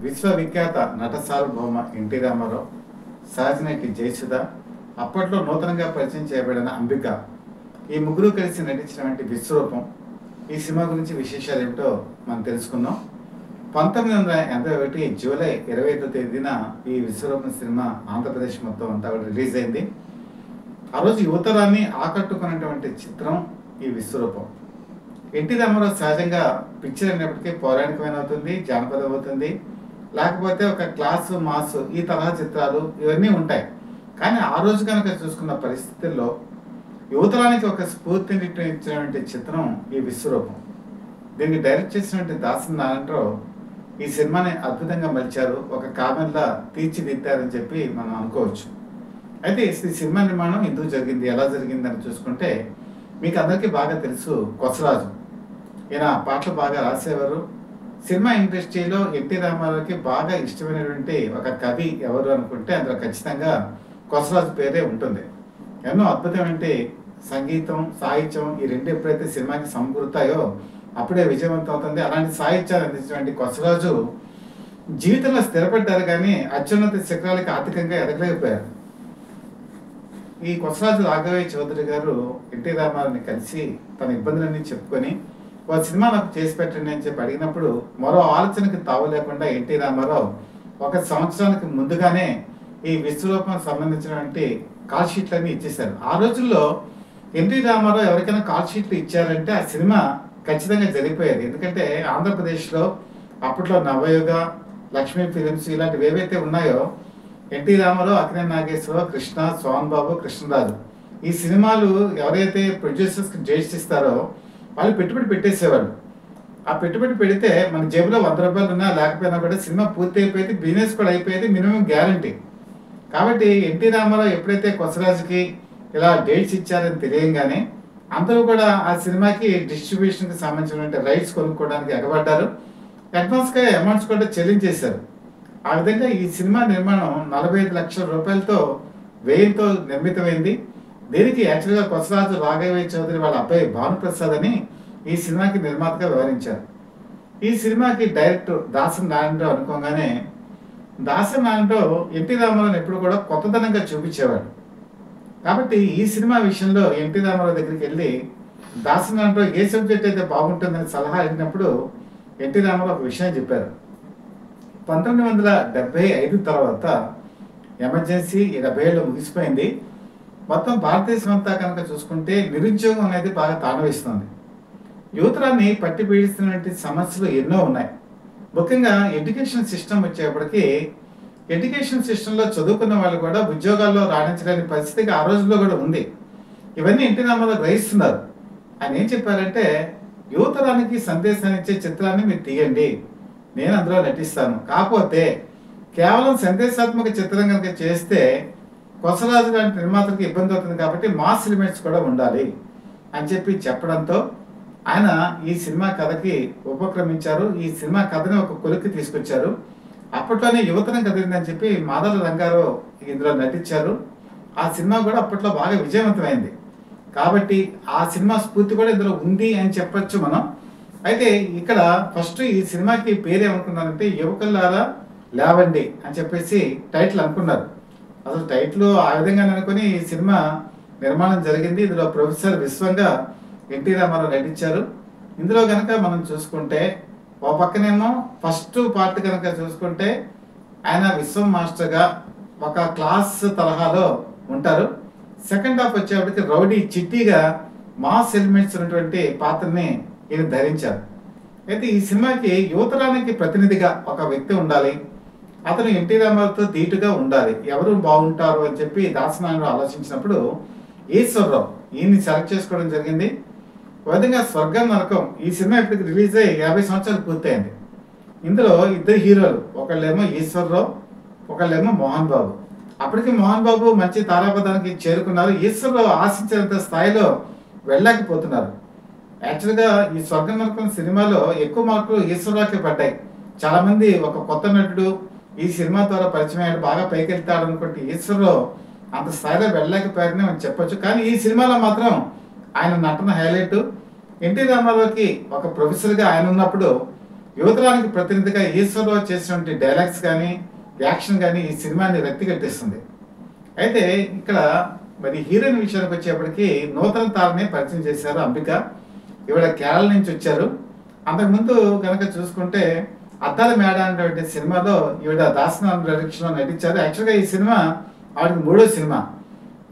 విశ్వవిఖ్యాత నట సార్వభౌమ ఎన్టీ రామారావు, సహజనటి జయసుధ, అప్పట్లో నూతనంగా పరిచయం చేయబడిన అంబిక, ఈ ముగ్గురు కలిసి నటించినటువంటి విశ్వరూపం. ఈ సినిమా గురించి విశేషాలు ఏమిటో మనం తెలుసుకుందాం. 1981 జూలై 25వ తేదీన ఈ విశ్వరూపం సినిమా ఆంధ్రప్రదేశ్ మొత్తం అంతా కూడా రిలీజ్ అయింది. ఆ రోజు యువతరాన్ని ఆకట్టుకున్నటువంటి చిత్రం ఈ విశ్వరూపం. ఎన్టీ రామారావు సహజంగా పిక్చర్ అయినప్పటికీ పౌరాణికమైన అవుతుంది, జానపదం అవుతుంది, లేకపోతే ఒక క్లాసు మాస్ ఈ తరహా చిత్రాలు ఇవన్నీ ఉంటాయి. కానీ ఆ రోజు కనుక చూసుకున్న పరిస్థితుల్లో యువతరానికి ఒక స్ఫూర్తిని ఇచ్చినటువంటి చిత్రం ఈ విశ్వరూపం. దీన్ని డైరెక్ట్ చేసినటువంటి దాసరి నారాయణరావు ఈ సినిమాని అద్భుతంగా మలిచారు, ఒక కామెంట్లా తీర్చిదిద్దారని చెప్పి మనం అనుకోవచ్చు. అయితే ఈ సినిమా నిర్మాణం ఎందుకు జరిగింది, ఎలా జరిగింది అని చూసుకుంటే మీకు అందరికీ బాగా తెలుసు కొసరాజు. ఈయన పాటలు బాగా రాసేవారు. సినిమా ఇండస్ట్రీలో ఎన్టీ రామారావుకి బాగా ఇష్టమైనటువంటి ఒక కవి ఎవరు అనుకుంటే అందులో ఖచ్చితంగా కొసరాజు పేరే ఉంటుంది. ఎన్నో అద్భుతమైన సంగీతం, సాహిత్యం ఈ రెండు ఎప్పుడైతే సినిమాకి సమకూరుతాయో అప్పుడే విజయవంతం అవుతుంది. అలాంటి సాహిత్యాన్ని అందించినటువంటి కొసరాజు జీవితంలో స్థిరపడ్డారు, కానీ అత్యున్నత శిఖరాలకి ఆర్థికంగా ఎదగలేకపోయారు. ఈ కొసరాజు రాఘవయ్య చౌదరి గారు ఎన్టీ రామారావుని కలిసి తన ఇబ్బందులన్నీ చెప్పుకొని ఒక సినిమా నాకు చేసి పెట్టండి అని చెప్పి అడిగినప్పుడు మరో ఆలోచనకి తావు లేకుండా ఎన్టీ రామారావు 1 సంవత్సరానికి ముందుగానే ఈ విశ్వరూపం సంబంధించినటువంటి కాల్ షీట్లన్నీ ఇచ్చేశారు. ఆ రోజుల్లో ఎన్టీ రామారావు ఎవరికైనా కాల్ షీట్లు ఇచ్చారంటే ఆ సినిమా ఖచ్చితంగా జరిగిపోయేది. ఎందుకంటే ఆంధ్రప్రదేశ్లో అప్పట్లో నవయుగ, లక్ష్మీ ఫిలిమ్స్ ఇలాంటివి ఏవైతే ఉన్నాయో ఎన్టీ రామారావు, అక్కినేని నాగేశ్వరరావు, కృష్ణ, సోహన్ బాబు, కృష్ణరాజు ఈ సినిమాలు ఎవరైతే ప్రొడ్యూసర్స్కి డేట్స్ ఇస్తారో వాళ్ళు పెట్టుబడి పెట్టేసేవాళ్ళు. ఆ పెట్టుబడి పెడితే మన జేబులో 100 రూపాయలు ఉన్నా లేకపోయినా కూడా సినిమా పూర్తి అయిపోయేది, బిజినెస్ కూడా అయిపోయేది, మినిమం గ్యారంటీ. కాబట్టి ఎన్టీ రామారావు ఎప్పుడైతే కొసరాజుకి ఇలా డేట్స్ ఇచ్చారని తెలియంగానే అందరూ కూడా ఆ సినిమాకి డిస్ట్రిబ్యూషన్కి సంబంధించిన రైట్స్ కొనుక్కోవడానికి ఎగబడ్డారు. అడ్వాన్స్గా అమౌంట్స్ కూడా చెల్లించేశారు. ఆ విధంగా ఈ సినిమా నిర్మాణం 45 లక్షల రూపాయలతో వ్యయంతో నిర్మితమైంది. దీనికి యాక్చువల్గా కొసరాజు రాఘవయ్య చౌదరి వాళ్ళ అబ్బాయి భానుప్రసాద్ అని ఈ సినిమాకి నిర్మాతగా వ్యవహరించారు. ఈ సినిమాకి డైరెక్టర్ దాసరి నారాయణరావు అనుకోగానే దాసరి నారాయణరావు ఎన్టీ రామారావుని ఎప్పుడు కూడా కొత్తదనంగా చూపించేవాడు. కాబట్టి ఈ సినిమా విషయంలో ఎన్టీ రామారావు దగ్గరికి వెళ్ళి దాసరి నారాయణరావు ఏ సబ్జెక్ట్ అయితే బాగుంటుందని సలహా అడిగినప్పుడు ఎన్టీ రామారావు ఒక విషయం చెప్పారు. 1975 తర్వాత ఎమర్జెన్సీ 70 ముగిసిపోయింది. మొత్తం భారతదేశం అంతా కనుక చూసుకుంటే నిరుద్యోగం అనేది బాగా తాండవిస్తుంది. యువతరాన్ని పట్టి పీడిస్తున్నటువంటి సమస్యలు ఎన్నో ఉన్నాయి. ముఖ్యంగా ఎడ్యుకేషన్ సిస్టమ్ వచ్చేప్పటికీ ఎడ్యుకేషన్ సిస్టంలో చదువుకున్న వాళ్ళు కూడా ఉద్యోగాల్లో రాణించలేని పరిస్థితికి ఆ రోజుల్లో కూడా ఉంది. ఇవన్నీ ఎన్టీ రామారావు గ్రహిస్తున్నారు. ఆయన ఏం చెప్పారంటే, యువతరానికి సందేశాన్ని ఇచ్చే చిత్రాన్ని మీరు తీయండి, నేను అందులో నటిస్తాను. కాకపోతే కేవలం సందేశాత్మక చిత్రం కనుక చేస్తే కొసరాజు లాంటి నిర్మాతలకు ఇబ్బంది అవుతుంది, కాబట్టి మాస్ ఎలిమెంట్స్ కూడా ఉండాలి అని చెప్పి చెప్పడంతో ఆయన ఈ సినిమా కథకి ఉపక్రమించారు. ఈ సినిమా కథని ఒక కొలిక్కి తీసుకొచ్చారు. అప్పట్లోనే యువతరం కదిలిందని చెప్పి మాధవ రంగారావు ఇందులో నటించారు. ఆ సినిమా కూడా అప్పట్లో బాగా విజయవంతమైంది. కాబట్టి ఆ సినిమా స్ఫూర్తి కూడా ఇందులో ఉంది అని చెప్పచ్చు మనం. అయితే ఇక్కడ ఫస్ట్ ఈ సినిమాకి పేరు ఏమనుకున్నారంటే యువకులారా లేవండి అని చెప్పేసి టైటిల్ అనుకున్నారు. అసలు టైటిల్ ఆ విధంగా అనుకుని ఈ సినిమా నిర్మాణం జరిగింది. ఇందులో ప్రొఫెసర్ విశ్వంగా ఎన్టీ రామారావు నటించారు. ఇందులో కనుక మనం చూసుకుంటే ఓ పక్కనేమో ఫస్ట్ పార్ట్ కనుక చూసుకుంటే ఆయన విశ్వం మాస్టర్గా ఒక క్లాస్ తరహాలో ఉంటారు. సెకండ్ హాఫ్ వచ్చేప్పటికి రౌడీ చిట్టిగా మాస్ ఎలిమెంట్స్ ఉన్నటువంటి పాత్రని ఈయన ధరించారు. అయితే ఈ సినిమాకి యువతరానికి ప్రతినిధిగా ఒక వ్యక్తి ఉండాలి, అతను ఎన్టీ రామారావుతో ధీటుగా ఉండాలి, ఎవరు బాగుంటారు అని చెప్పి దాసనారాయణరావు ఆలోచించినప్పుడు ఈశ్వరరావు ఈయన్ని సెలెక్ట్ చేసుకోవడం జరిగింది. ఒక విధంగా స్వర్గం నరకం ఈ సినిమా ఇప్పటికి రిలీజ్ అయ్యి 50 సంవత్సరాలు పూర్తయింది. ఇందులో ఇద్దరు హీరోలు, ఒకళ్ళేమో ఈశ్వర్రావు, ఒకళ్ళేమో మోహన్ బాబు. అప్పటికి మోహన్ బాబు మంచి తారాపదానికి చేరుకున్నారు. ఈశ్వర్రావు ఆశించినంత స్థాయిలో వెళ్ళలేకపోతున్నారు. యాక్చువల్గా ఈ స్వర్గం నరకం సినిమాలో ఎక్కువ మార్కులు ఈశ్వర్రావుకి పడ్డాయి. చాలా మంది ఒక కొత్త నటుడు ఈ సినిమా ద్వారా పరిచయం అయ్యాడు, బాగా పైకి వెళ్తాడు అనుకుంటే ఈశ్వర్రావు అంత స్థాయిలో వెళ్ళలేకపోయారని మనం చెప్పొచ్చు. కానీ ఈ సినిమాలో మాత్రం ఆయన నటన హైలైట్. ఎన్టీ రామారావుకి ఒక ప్రొఫెసర్గా ఆయన ఉన్నప్పుడు యువతరానికి ప్రతినిధిగా ఈశ్వర్రావు చేసినటువంటి డైలాగ్స్ కానీ యాక్షన్ కానీ ఈ సినిమాని రక్తి కట్టిస్తుంది. అయితే ఇక్కడ మరి హీరోయిన్ విషయానికి వచ్చేప్పటికి నూతన తారని పరిచయం చేశారు అంబిక. ఈవిడ కేరళ నుంచి వచ్చారు. అంతకుముందు కనుక చూసుకుంటే అద్దాల మేడ అనేటువంటి సినిమాలో ఈవిడ దాసనారాయణ డైరెక్షన్లో నటించారు. యాక్చువల్గా ఈ సినిమా ఆవిడకి 3వ సినిమా,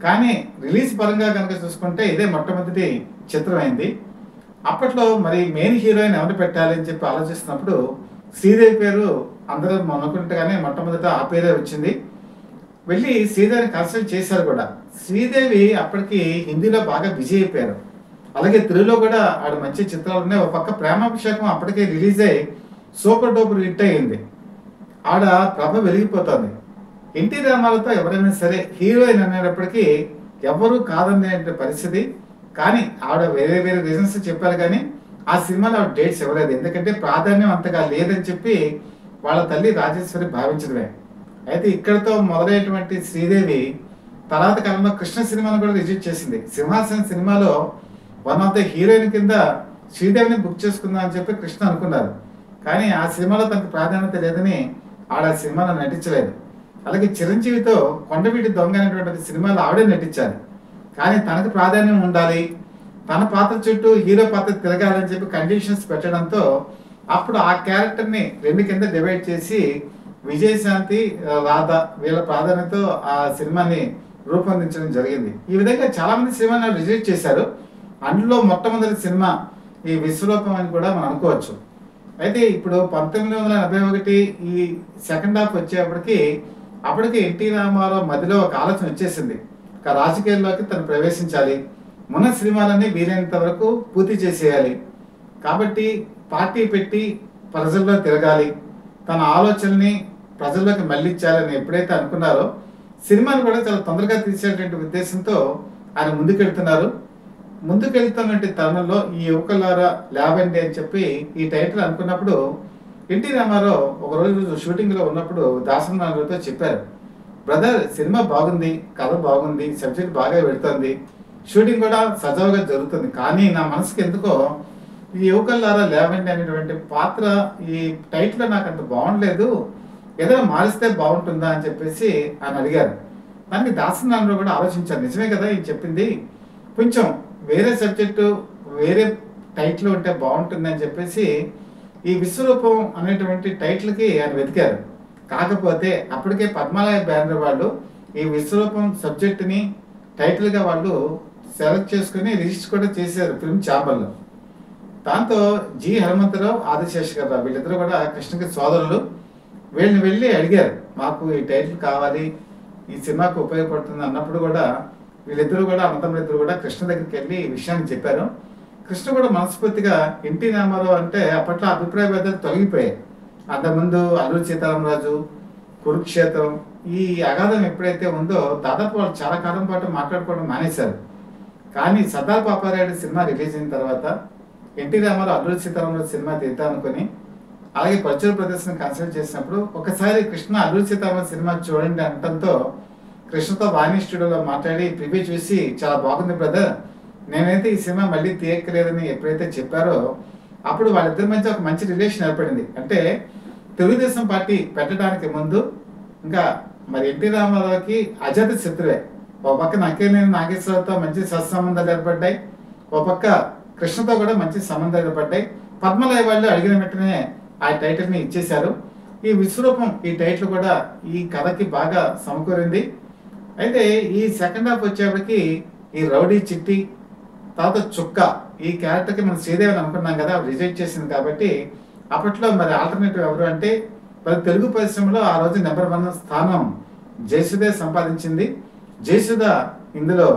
కానీ రిలీజ్ పరంగా కనుక చూసుకుంటే ఇదే మొట్టమొదటి చిత్రం అయింది. అప్పట్లో మరి మెయిన్ హీరోయిన్ ఎవరు పెట్టాలి అని చెప్పి ఆలోచిస్తున్నప్పుడు శ్రీదేవి పేరు అందరూ అనుకుంటేగానే మొట్టమొదట ఆ పేరే వచ్చింది. వెళ్ళి శ్రీదేవిని కన్సల్ట్ చేశారు కూడా. శ్రీదేవి అప్పటికి హిందీలో బాగా బిజీ అయిపోయారు. అలాగే తెలుగులో కూడా ఆవిడ మంచి చిత్రాలు ఉన్నాయి. ఒక పక్క ప్రేమాభిషేకం అప్పటికే రిలీజ్ అయ్యి సూపర్ డూపర్ హిట్ అయ్యింది. ఆవిడ ప్రభ వెలిగిపోతుంది. ఎన్టీ రామారావుతో ఎవరైనా సరే హీరోయిన్ అనేటప్పటికీ ఎవరు కాదనే పరిస్థితి. కానీ ఆవిడ వేరే వేరే రీజన్స్ చెప్పారు, కానీ ఆ సినిమాలో ఆవిడ డేట్స్ ఇవ్వలేదు. ఎందుకంటే ప్రాధాన్యం అంతగా లేదని చెప్పి వాళ్ళ తల్లి రాజేశ్వరి భావించడమే. అయితే ఇక్కడతో మొదలైనటువంటి శ్రీదేవి తర్వాత కాలంలో కృష్ణ సినిమాను కూడా రిజెక్ట్ చేసింది. సింహాసనం సినిమాలో వన్ ఆఫ్ ద హీరోయిన్ కింద శ్రీదేవిని బుక్ చేసుకుందాం అని చెప్పి కృష్ణ అనుకున్నారు. కానీ ఆ సినిమాలో తనకు ప్రాధాన్యత లేదని ఆవిడ ఆ సినిమాలో నటించలేదు. అలాగే చిరంజీవితో కొండవీటి దొంగ అనేటువంటి సినిమాలో ఆవిడే నటించాలి, కానీ తనకు ప్రాధాన్యం ఉండాలి, తన పాత్ర చుట్టూ హీరో పాత్ర తిరగాలని చెప్పి కండిషన్స్ పెట్టడంతో అప్పుడు ఆ క్యారెక్టర్ని 2 కింద డివైడ్ చేసి విజయశాంతి, రాధ వీళ్ళ ప్రాధాన్యతతో ఆ సినిమాని రూపొందించడం జరిగింది. ఈ విధంగా చాలా మంది సినిమాని రిజెక్ట్ చేశారు. అందులో మొట్టమొదటి సినిమా ఈ విశ్వరూపం అని కూడా మనం అనుకోవచ్చు. అయితే ఇప్పుడు 1941 ఈ సెకండ్ హాఫ్ వచ్చేప్పటికి అప్పటికి ఎన్టీ రామారావు మధ్యలో ఒక ఆలోచన వచ్చేసింది. ఒక రాజకీయాల్లోకి తను ప్రవేశించాలి, మన సినిమాలన్నీ వీలైనంత వరకు పూర్తి చేసేయాలి, కాబట్టి పార్టీ పెట్టి ప్రజల్లో తిరగాలి, తన ఆలోచనని ప్రజల్లోకి మళ్ళించాలని ఎప్పుడైతే అనుకున్నారో సినిమాను కూడా చాలా తొందరగా తీసేటువంటి ఉద్దేశంతో ఆయన ముందుకెళ్తున్నారు. ముందుకెళ్తున్నటువంటి తరుణంలో ఈ యువకులారా లేవండి అని చెప్పి ఈ టైటిల్ అనుకున్నప్పుడు ఎన్టీ రామారావు ఒక రోజు షూటింగ్లో ఉన్నప్పుడు దాసనారాయణతో చెప్పారు, బ్రదర్ సినిమా బాగుంది, కథ బాగుంది, సబ్జెక్ట్ బాగా పెడుతుంది, షూటింగ్ కూడా సజావుగా జరుగుతుంది, కానీ నా మనసుకి ఎందుకో ఈ యువకులారా లేవండి అనేటువంటి పాత్ర ఈ టైటిల్లో నాకు అంత బాగుండలేదు, ఏదైనా మారిస్తే బాగుంటుందా అని చెప్పేసి ఆయన అడిగారు. దానికి దాసనారాయణరావు కూడా ఆలోచించారు, నిజమే కదా ఇది చెప్పింది, కొంచెం వేరే సబ్జెక్టు వేరే టైటిల్ ఉంటే బాగుంటుంది అని చెప్పేసి ఈ విశ్వరూపం అనేటువంటి టైటిల్కి ఆయన వెతికారు. కాకపోతే అప్పటికే పద్మాలయ బ్యానర్ వాళ్ళు ఈ విశ్వరూపం సబ్జెక్టుని టైటిల్గా వాళ్ళు సెలెక్ట్ చేసుకుని రిజిస్టర్ కూడా చేశారు ఫిల్మ్ ఛాంబర్లో. దాంతో జి హనుమంతరావు, ఆదిశేషర్ రావు వీళ్ళిద్దరూ కూడా కృష్ణకి సోదరులు. వీళ్ళని వెళ్ళి అడిగారు, మాకు ఈ టైటిల్ కావాలి, ఈ సినిమాకు ఉపయోగపడుతుంది అన్నప్పుడు కూడా వీళ్ళిద్దరూ కూడా అనంతమ్మ కూడా కృష్ణ దగ్గరికి వెళ్ళి ఈ విషయాన్ని చెప్పారు. కృష్ణ కూడా మనస్ఫూర్తిగా ఎన్టీ రామారావు అంటే అప్పట్లో అభిప్రాయ భేదాలు తొలగిపోయాయి. అంతకుముందు అల్లూరి సీతారామరాజు, కురుక్షేత్రం ఈ అగాధం ఎప్పుడైతే ఉందో దాదాపు వాళ్ళు చాలా కాలం పాటు మాట్లాడుకోవడం మానేశారు. కానీ సర్దార్ పాపారాయుడు సినిమా రిలీజ్ అయిన తర్వాత ఎన్టీ రామారావు అల్లూరి సీతారామరాజు సినిమా తీద్దాం అనుకుని అలాగే పరుచూరు ప్రదర్శన కన్సల్ట్ చేసినప్పుడు ఒకసారి కృష్ణ అల్లూరి సీతారామరాజు సినిమా చూడండి అనటంతో కృష్ణతో వాణి స్టూడియోలో మాట్లాడి ప్రివ్యూ చూసి చాలా బాగుంది బ్రదర్, నేనైతే ఈ సినిమా మళ్ళీ తీయక్కలేదని ఎప్పుడైతే చెప్పారో అప్పుడు వాళ్ళిద్దరి మధ్య ఒక మంచి రిలేషన్ ఏర్పడింది. అంటే తెలుగుదేశం పార్టీ పెట్టడానికి ముందు ఇంకా మరి ఎన్టీ రామారావుకి అజాత శత్రువే. ఒక పక్క నక్కేనేని నాగేశ్వరరావుతో మంచి సత్సంబంధాలు ఏర్పడ్డాయి, ఒక పక్క కృష్ణతో కూడా మంచి సంబంధాలు ఏర్పడ్డాయి. పద్మలయ వాళ్ళు అడిగిన వెంటనే ఆ టైటిల్ని ఇచ్చేశారు. ఈ విశ్వరూపం ఈ టైటిల్ కూడా ఈ కథకి బాగా సమకూరింది. అయితే ఈ సెకండ్ హాఫ్ వచ్చేప్పటికి ఈ రౌడీ చిట్టి తర్వాత చుక్క ఈ క్యారెక్టర్కి మనం శ్రీదేవిని అనుకున్నాం కదా, రిజెక్ట్ చేసింది. కాబట్టి అప్పట్లో మరి ఆల్టర్నేటివ్ ఎవరు అంటే మరి తెలుగు పరిశ్రమలో ఆ రోజు నెంబర్ 1 స్థానం జయసుధే సంపాదించింది. జయసుధ ఇందులో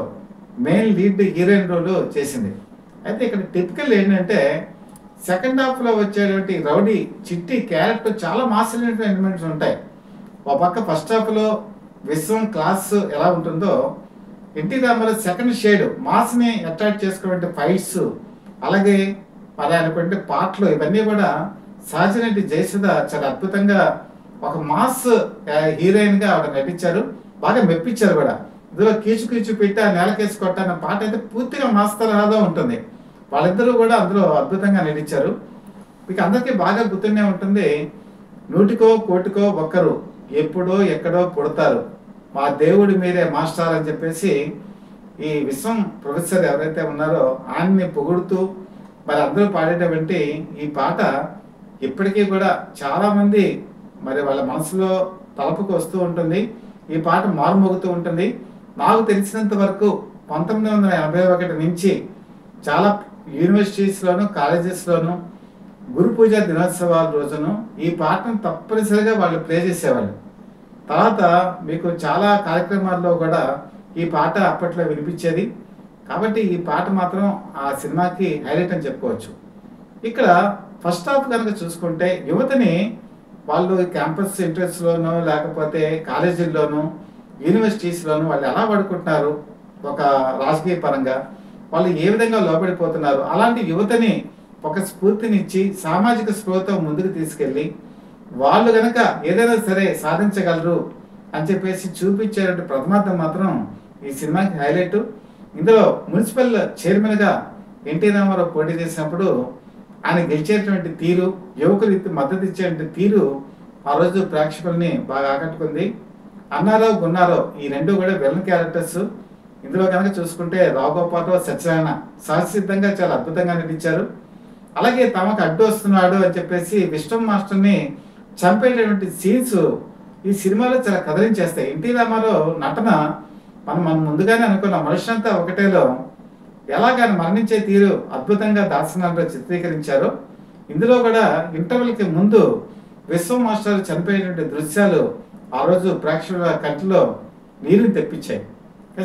మెయిన్ లీడ్ హీరోయిన్ రోల్ చేసింది. అయితే ఇక్కడ టిపికల్ ఏంటంటే సెకండ్ హాఫ్లో వచ్చేటువంటి రౌడీ చిట్టి క్యారెక్టర్ చాలా మాస్ ఎలిమెంట్స్ ఉంటాయి. ఒక పక్క ఫస్ట్ హాఫ్లో విశ్వం క్లాస్ ఎలా ఉంటుందో ఎన్టీ రామారావు సెకండ్ షేడ్ మాస్ని అట్రాక్ట్ చేసుకునే ఫైట్స్, అలాగే అలా అనుకుంటే పాటలు, ఇవన్నీ కూడా సహజనటి జయసుధ చాలా అద్భుతంగా ఒక మాస్ హీరోయిన్గా ఆవిడ నటించారు, బాగా మెప్పించారు కూడా. ఇందులో కీచు కీచు పెట్టి ఆ నేలకేసి కొట్టాన పాట అయితే పూర్తిగా మాస్ తరహాలో ఉంటుంది. వాళ్ళిద్దరూ కూడా అందులో అద్భుతంగా నటించారు. మీకు అందరికీ బాగా గుర్తుండే ఉంటుంది, నూటికో కోటికో ఒక్కరు ఎప్పుడో ఎక్కడో పుడతారు, మా దేవుడి మీరే మాస్టర్ అని చెప్పేసి ఈ విశ్వం ప్రొఫెసర్ ఎవరైతే ఉన్నారో ఆయన్ని పొగుడుతూ మరి అందరూ పాడేటువంటి ఈ పాట ఇప్పటికీ కూడా చాలామంది మరి వాళ్ళ మనసులో తలపుకు వస్తూ ఉంటుంది. ఈ పాట మారుమోగుతూ ఉంటుంది. నాకు తెలిసినంత వరకు 1981 నుంచి చాలా యూనివర్సిటీస్లోను కాలేజెస్లోను గురు పూజ దినోత్సవాల రోజును ఈ పాటను తప్పనిసరిగా వాళ్ళు ప్లే చేసేవాళ్ళు. తర్వాత మీకు చాలా కార్యక్రమాల్లో కూడా ఈ పాట అప్పట్లో వినిపించేది. కాబట్టి ఈ పాట మాత్రం ఆ సినిమాకి హైలైట్ అని చెప్పుకోవచ్చు. ఇక్కడ ఫస్ట్ హాఫ్ కనుక చూసుకుంటే యువతని వాళ్ళు క్యాంపస్ సెంటర్స్లోనూ లేకపోతే కాలేజీల్లోనూ యూనివర్సిటీస్లోనూ వాళ్ళు ఎలా పడుకుంటున్నారు, ఒక రాజకీయ పరంగా వాళ్ళు ఏ విధంగా లోబడిపోతున్నారు, అలాంటి యువతని ఒక స్ఫూర్తినిచ్చి సామాజిక స్పృహతో ముందుకు తీసుకెళ్ళి వాళ్ళు గనక ఏదైనా సరే సాధించగలరు అని చెప్పేసి చూపించేటువంటి ప్రథమార్థం మాత్రం ఈ సినిమాకి హైలైట్. ఇందులో మున్సిపల్ చైర్మన్గా ఎన్టీ రామారావు పోటీ చేసినప్పుడు ఆయన గెలిచేటువంటి తీరు, యువకులు మద్దతు ఇచ్చేటువంటి తీరు ఆ రోజు ప్రేక్షకుల్ని బాగా ఆకట్టుకుంది. అన్నారావు గున్నారావు ఈ రెండు కూడా విలన్ క్యారెక్టర్స్. ఇందులో కనుక చూసుకుంటే రావు గోపాలరావు, సత్యనారాయణ సహసిద్ధంగా చాలా అద్భుతంగా నటించారు. అలాగే తమకు అడ్డు వస్తున్నాడు అని చెప్పేసి విశ్వం మాస్టర్ని చంపేటటువంటి సీన్స్ ఈ సినిమాలో చాలా కదిలించేస్తాయి. ఎన్టీ రామారావు నటన మనం ముందుగానే అనుకున్నాం, మనుషులంతా ఒకటేలో ఎలాగని మరణించే తీరు అద్భుతంగా దాసనాథరావు చిత్రీకరించారు. ఇందులో కూడా ఇంటర్వెల్కి ముందు విశ్వం మాస్టర్ చనిపోయేటువంటి దృశ్యాలు ఆ రోజు ప్రేక్షకుల కంటిలో నీరుని తెప్పించాయి.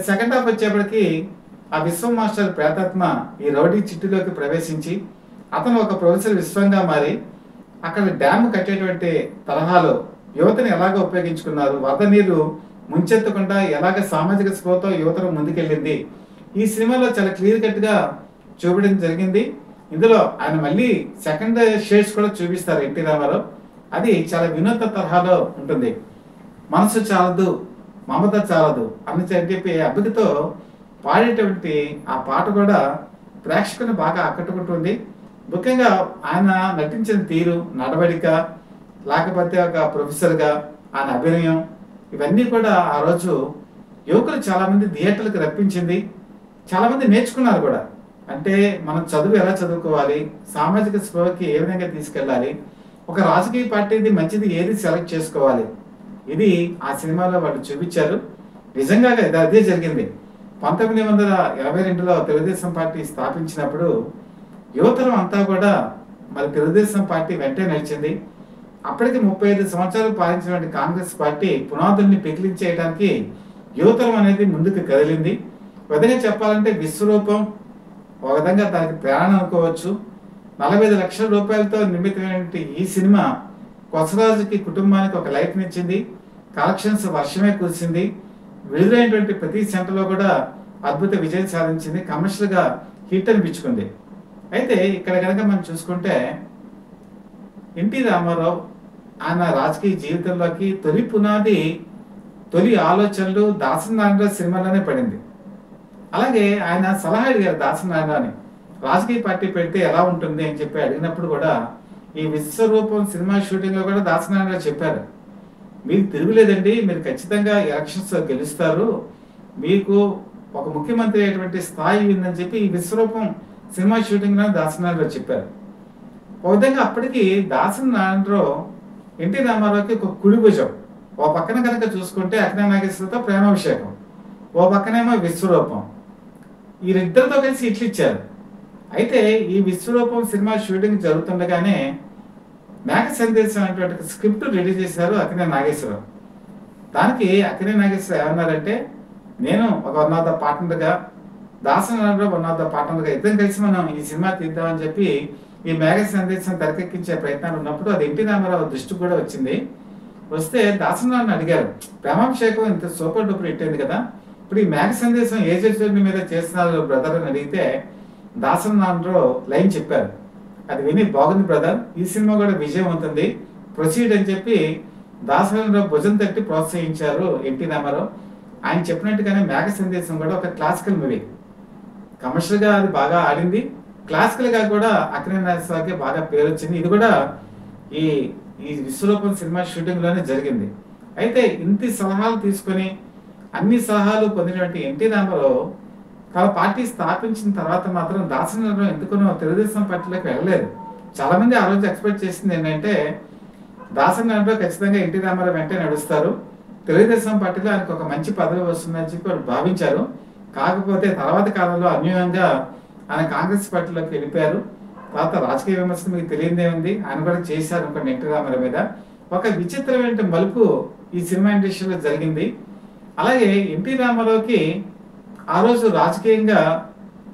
సెకండ్ హాఫ్ వచ్చేప్పటికి ఆ విశ్వం మాస్టర్ ప్రేతాత్మ ఈ రౌడీ చిట్టులోకి ప్రవేశించి అతను ఒక ప్రొఫెసర్ విశ్వంగా మారి అక్కడ డ్యామ్ కట్టేటువంటి తరహాలో యువతని ఎలాగ ఉపయోగించుకున్నారు, వరద నీరు ముంచెత్తకుండా ఎలాగ సామాజిక స్పృహతో యువతను ముందుకెళ్ళింది ఈ సినిమాలో చాలా క్లియర్ కట్గా చూపడం జరిగింది. ఇందులో ఆయన మళ్ళీ సెకండ్ షేడ్స్ కూడా చూపిస్తారు ఎన్టీ రామారావు. అది చాలా వినూత్న తరహాలో ఉంటుంది. మనసు చాలదు మమత చాలదు అని చెప్పి అబ్బికతో పాడేటువంటి ఆ పాట కూడా ప్రేక్షకుని బాగా ఆకట్టుకుంటుంది. ముఖ్యంగా ఆయన నటించిన తీరు, నడవడిక, లేకపోతే ఒక ప్రొఫెసర్గా ఆయన అభినయం, ఇవన్నీ కూడా ఆ రోజు యువకులు చాలామంది థియేటర్లకు రప్పించింది. చాలామంది నేర్చుకున్నారు కూడా. అంటే మనం చదువు ఎలా చదువుకోవాలి, సామాజిక స్పృహకి ఏ విధంగా తీసుకెళ్ళాలి, ఒక రాజకీయ పార్టీది మంచిది ఏది సెలెక్ట్ చేసుకోవాలి, ఇది ఆ సినిమాలో వాళ్ళు చూపించారు. నిజంగా అదే జరిగింది. 1982లో తెలుగుదేశం పార్టీ స్థాపించినప్పుడు యువతరం అంతా కూడా మరి తెలుగుదేశం పార్టీ వెంటే నడిచింది. అప్పటికి 35 సంవత్సరాలు పాలించినటువంటి కాంగ్రెస్ పార్టీ పునాదుల్ని పెకిలించేయడానికి యువతరం అనేది ముందుకు కదిలింది. విధంగా చెప్పాలంటే విశ్వరూపం ఒక విధంగా దానికి ప్రేరణ అనుకోవచ్చు. 45 లక్షల రూపాయలతో నిర్మితమైనటువంటి ఈ సినిమా కొసరాజుకి కుటుంబానికి ఒక లైఫ్ ఇచ్చింది. కలెక్షన్స్ వర్షమే కురిసింది. విడుదలైనటువంటి ప్రతి సెంటర్లో కూడా అద్భుత విజయం సాధించింది. కమర్షియల్గా హిట్ అనిపించుకుంది. అయితే ఇక్కడ కనుక మనం చూసుకుంటే ఎన్టీ రామారావు ఆయన రాజకీయ జీవితంలోకి తొలి పునాది, తొలి ఆలోచనలు దాసనారాయణ సినిమాలోనే పడింది. అలాగే ఆయన సలహా అడిగారు దాసనారాయణని, రాజకీయ పార్టీ పెడితే ఎలా ఉంటుంది అని చెప్పి అడిగినప్పుడు కూడా ఈ విశ్వరూపం సినిమా షూటింగ్లో కూడా దాసనారాయణ చెప్పారు, మీకు తిరుగులేదండి, మీరు ఖచ్చితంగా ఎలక్షన్స్ గెలుస్తారు, మీకు ఒక ముఖ్యమంత్రి అయ్యేటువంటి స్థాయి ఉందని చెప్పి ఈ విశ్వరూపం సినిమా షూటింగ్లో దాసనారాయణ చెప్పారు. ఒక విధంగా అప్పటికి దాసనారాయణరావు ఎన్టీ రామారావుకి ఒక కుడి భుజం. ఓ పక్కన కనుక చూసుకుంటే అక్కినేని నాగేశ్వరరావుతో ప్రేమాభిషేకం, ఓ పక్కనేమో విశ్వరూపం, ఈ ఇద్దరితో కలిసి ఇట్లు ఇచ్చారు. అయితే ఈ విశ్వరూపం సినిమా షూటింగ్ జరుగుతుండగానే మేఘ సందేశం అనేటువంటి స్క్రిప్ట్ రెడీ చేశారు అక్కినేని నాగేశ్వరరావు. దానికి అక్కినేని నాగేశ్వరరావు ఏమన్నారంటే, నేను ఒక వన్ ఆఫ్ ద పార్ట్నర్గా దాసనారాయణరావు వన్ ఆఫ్ ద పార్ట్నర్గా ఇద్దరం కలిసి మనం ఈ సినిమా తీద్దామని చెప్పి ఈ మేఘ సందేశం తెరకెక్కించే ప్రయత్నాలు ఉన్నప్పుడు అది ఎన్టీ రామారావు దృష్టికి కూడా వచ్చింది. వస్తే దాసనారాయణ అడిగారు, ప్రేమాభిషేకం ఇంత సూపర్ డూపర్ హిట్ అయింది కదా, ఇప్పుడు ఈ మేఘ సందేశం ఏ జడ్జి మీద చేస్తున్నారు బ్రదర్ అని అడిగితే దాసనారాయణరావు లైన్ చెప్పారు. అది విని బాగుంది బ్రదర్, ఈ సినిమా కూడా విజయం అవుతుంది, ప్రొసీడ్ అని చెప్పి దాసనారాయణరావు భుజం తట్టి ప్రోత్సహించారు ఎన్టీ రామారావు. ఆయన చెప్పినట్టుగానే మేఘ సందేశం కూడా ఒక క్లాసికల్ మూవీ, కమర్షియల్గా అది బాగా ఆడింది, క్లాసికల్గా కూడా అక్కినేని నాగేశ్వరరావుకి బాగా పేరు వచ్చింది. ఇది కూడా ఈ ఈ విశ్వరూపం సినిమా షూటింగ్లోనే జరిగింది. అయితే ఇంటి సలహాలు తీసుకొని అన్ని సలహాలు పొందినటువంటి ఎన్టీ రామారావు తన పార్టీ స్థాపించిన తర్వాత మాత్రం దాసనారాయణరావు ఎందుకునో తెలుగుదేశం పార్టీలోకి వెళ్ళలేదు. చాలామంది ఆ రోజు ఎక్స్పెక్ట్ చేసింది ఏంటంటే దాసనారాయణరావు ఖచ్చితంగా ఎన్టీ రామారావు వెంటనే నడుస్తారు, తెలుగుదేశం పార్టీలో ఆయనకు ఒక మంచి పదవి వస్తుందని చెప్పి వాళ్ళు భావించారు. కాకపోతే తర్వాత కాలంలో అన్యూనంగా ఆయన కాంగ్రెస్ పార్టీలోకి వెళ్ళిపోయారు. తర్వాత రాజకీయ విమర్శలు మీకు తెలియదే ఉంది, ఆయన కూడా చేశారు అనుకోండి ఎన్టీ రామారావు మీద. ఒక విచిత్రమైన మలుపు ఈ సినిమా ఇండస్ట్రీలో జరిగింది. అలాగే ఎన్టీ రామారావుకి ఆ రోజు రాజకీయంగా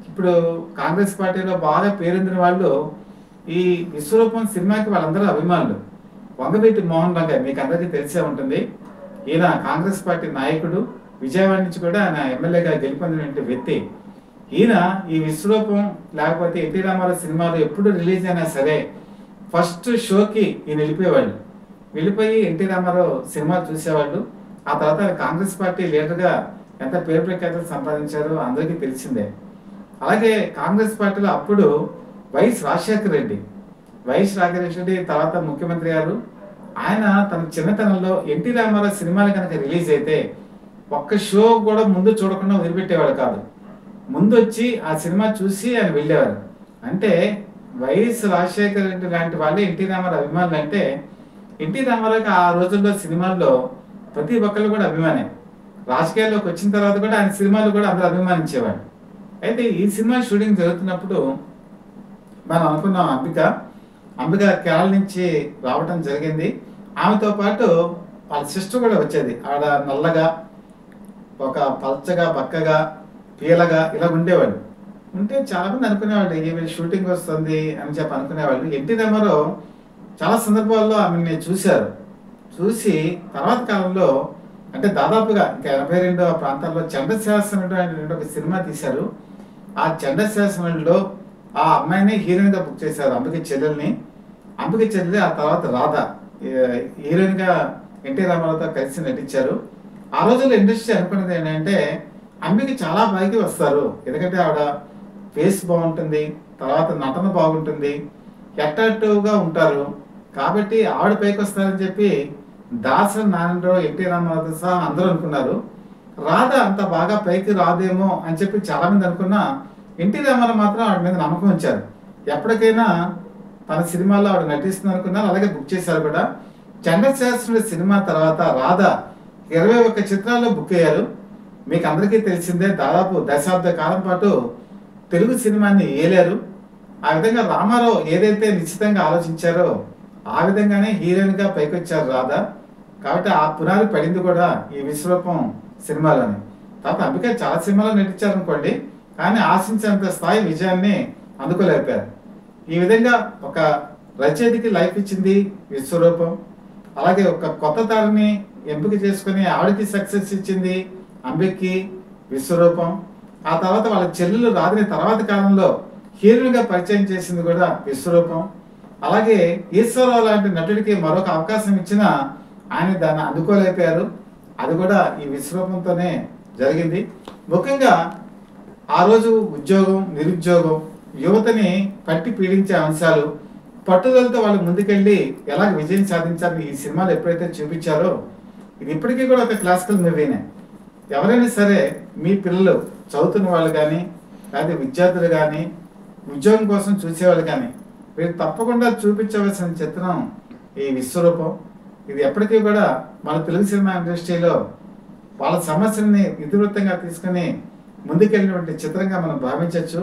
ఇప్పుడు కాంగ్రెస్ పార్టీలో బాగా పేరొందిన వాళ్ళు ఈ విశ్వరూపం సినిమాకి వాళ్ళందరూ అభిమానులు. వంగవీటి మోహన్ రంగ మీకు అందరికీ తెలిసే ఉంటుంది. ఈయన కాంగ్రెస్ పార్టీ నాయకుడు, విజయవాడ నుంచి కూడా ఆయన ఎమ్మెల్యేగా గెలుపొందిన వ్యక్తి. ఈయన ఈ విశ్వరూపం లేకపోతే ఎన్టీ రామారావు సినిమాలు ఎప్పుడు రిలీజ్ అయినా సరే ఫస్ట్ షోకి ఈయన వెళ్ళిపోయేవాళ్ళు. వెళ్ళిపోయి ఎన్టీ రామారావు సినిమా చూసేవాళ్ళు. ఆ తర్వాత కాంగ్రెస్ పార్టీ లీడర్గా ఎంత పేరు ప్రఖ్యాతులు సంపాదించారో అందరికీ తెలిసిందే. అలాగే కాంగ్రెస్ పార్టీలో అప్పుడు వైఎస్ రాజశేఖర రెడ్డి తర్వాత ముఖ్యమంత్రి గారు, ఆయన తన చిన్నతనంలో ఎన్టీ రామారావు సినిమాలు కనుక రిలీజ్ అయితే ఒక్క షో కూడా ముందు చూడకుండా వదిలిపెట్టేవాడు కాదు. ముందు వచ్చి ఆ సినిమా చూసి ఆయన వెళ్ళేవారు. అంటే వైఎస్ రాజశేఖర రెడ్డి లాంటి వాళ్ళే ఎన్టీ రామారావు అభిమానులు. అంటే ఎన్టీ రామారావుకి ఆ రోజుల్లో సినిమాల్లో ప్రతి ఒక్కళ్ళు కూడా అభిమానే. రాజకీయాల్లోకి వచ్చిన తర్వాత కూడా ఆయన సినిమాలు కూడా అందరూ అభిమానించేవాడు. అయితే ఈ సినిమా షూటింగ్ జరుగుతున్నప్పుడు మనం అనుకున్నాం అంబిక కేరళ నుంచి రావటం జరిగింది. ఆమెతో పాటు వాళ్ళ సిస్టర్ కూడా వచ్చేది. ఆడ నల్లగా ఒక పల్చగా బక్కగా పీలగా ఇలా ఉండేవాళ్ళు. ఉంటే చాలామంది అనుకునేవాళ్ళు ఈమె షూటింగ్ వస్తుంది అని చెప్పి అనుకునేవాళ్ళు. ఎన్టీ రామారావు చాలా సందర్భాల్లో ఆమెని చూశారు. చూసి తర్వాత కాలంలో అంటే దాదాపుగా ఇంకా 82 ప్రాంతాల్లో చండశాసనుడు అనే ఒక సినిమా తీశారు. ఆ చండశాసనుడిలో ఆ అమ్మాయిని హీరోయిన్గా బుక్ చేశారు, అంబిక చెల్లెల్ని. అంబిక చెల్లెలి ఆ తర్వాత రాధ హీరోయిన్గా ఎన్టీ రామారావుతో కలిసి నటించారు. ఆ రోజుల్లో ఇండస్ట్రీ అనుకున్నది ఏంటంటే అంబిక చాలా పైకి వస్తారు, ఎందుకంటే ఆవిడ ఫేస్ బాగుంటుంది, తర్వాత నటన బాగుంటుంది, అట్రాక్టివ్గా ఉంటారు, కాబట్టి ఆవిడ పైకి వస్తారని చెప్పి నారాయణరావు ఎన్టీ రామారావు సహా అందరూ అనుకున్నారు. రాధ అంత బాగా పైకి రాదేమో అని చెప్పి చాలామంది అనుకున్నా ఎన్టీ రామారావు మాత్రం ఆవిడ మీద నమ్మకం ఉంచారు. ఎప్పటికైనా తన సినిమాల్లో ఆవిడ నటిస్తుంది అనుకున్నారు, అలాగే బుక్ చేశారు కూడా. చంద్రశాస్త్రుడి సినిమా తర్వాత రాధ 21 చిత్రాల్లో బుక్ అయ్యారు. మీకు అందరికీ తెలిసిందే, దాదాపు దశాబ్ద కాలం పాటు తెలుగు సినిమాని ఏలారు. ఆ విధంగా రామారావు ఏదైతే నిశ్చితంగా ఆలోచించారో ఆ విధంగానే హీరోయిన్గా పైకొచ్చారు రాధ. కాబట్టి ఆ పునాది పడింది కూడా ఈ విశ్వరూపం సినిమాలోని. తర్వాత అంబిక చాలా సినిమాలో నటించారు అనుకోండి, కానీ ఆశించినంత స్థాయి విజయాన్ని అందుకోలేకపోయారు. ఈ విధంగా ఒక రచయితకి లైఫ్ ఇచ్చింది విశ్వరూపం. అలాగే ఒక కొత్త తారని ఎంపిక చేసుకుని ఆవిడకి సక్సెస్ ఇచ్చింది అంబిక్కి విశ్వరూపం. ఆ తర్వాత వాళ్ళ చెల్లెలు రాధని తర్వాత కాలంలో హీరోయిన్గా పరిచయం చేసింది కూడా విశ్వరూపం. అలాగే ఈశ్వరరావు లాంటి నటుడికి మరొక అవకాశం ఇచ్చినా ఆయన దాన్ని అందుకోలేకపోయారు. అది కూడా ఈ విశ్వరూపంతోనే జరిగింది. ముఖ్యంగా ఆ రోజు ఉద్యోగం, నిరుద్యోగం, యువతని పట్టి పీడించే అంశాలు, పట్టుదలతో వాళ్ళు ముందుకెళ్ళి ఎలాగ విజయం సాధించాలని ఈ సినిమాలు ఎప్పుడైతే చూపించారో ఇది ఇప్పటికీ కూడా ఒక క్లాసికల్ మూవీనే. ఎవరైనా సరే మీ పిల్లలు చదువుతున్న వాళ్ళు కానీ లేకపోతే విద్యార్థులు కానీ ఉద్యోగం కోసం చూసేవాళ్ళు కానీ వీరు తప్పకుండా చూపించవలసిన చిత్రం ఈ విశ్వరూపం. ఇది ఎప్పటికీ కూడా మన తెలుగు సినిమా ఇండస్ట్రీలో వాళ్ళ సమస్యల్ని ఇతివృత్తంగా తీసుకుని ముందుకెళ్ళినటువంటి చిత్రంగా మనం భావించవచ్చు.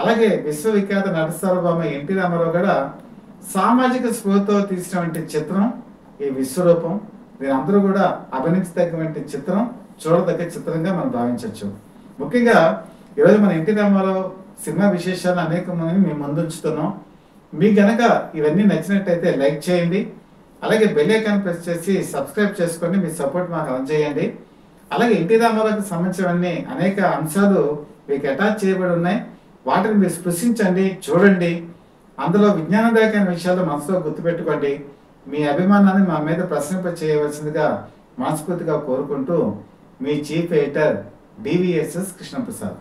అలాగే విశ్వవిఖ్యాత నటసార్వభౌమ ఎన్టీ రామారావు కూడా సామాజిక స్పృహతో తీసినటువంటి చిత్రం ఈ విశ్వరూపం. దీని అందరూ కూడా అభినందించదగినటువంటి చిత్రం, చూడదగ్గ చిత్రంగా మనం భావించవచ్చు. ముఖ్యంగా ఈరోజు మన ఎన్టీ రామారావు సినిమా విశేషాలు అనేక మంది మేము ముందుంచుతున్నాం. మీకు గనక ఇవన్నీ నచ్చినట్టయితే లైక్ చేయండి, అలాగే బెల్ ఐకాన్ ప్రెస్ చేసి సబ్స్క్రైబ్ చేసుకోండి. మీ సపోర్ట్ మాకు అందజేయండి. అలాగే ఎన్టీ రామారావుకి సంబంధించిన అనేక అంశాలు మీకు అటాచ్ చేయబడి ఉన్నాయి. వాటిని మీరు స్పృశించండి, చూడండి. అందులో విజ్ఞానదాయకమైన విషయాలు మనసులో గుర్తుపెట్టుకోండి. మీ అభిమానాన్ని మా మీద ప్రశ్నింప చేయవలసిందిగా మనస్ఫూర్తిగా కోరుకుంటూ మీ చీఫ్ ఎడిటర్ డివిఎస్ఎస్ కృష్ణప్రసాద్.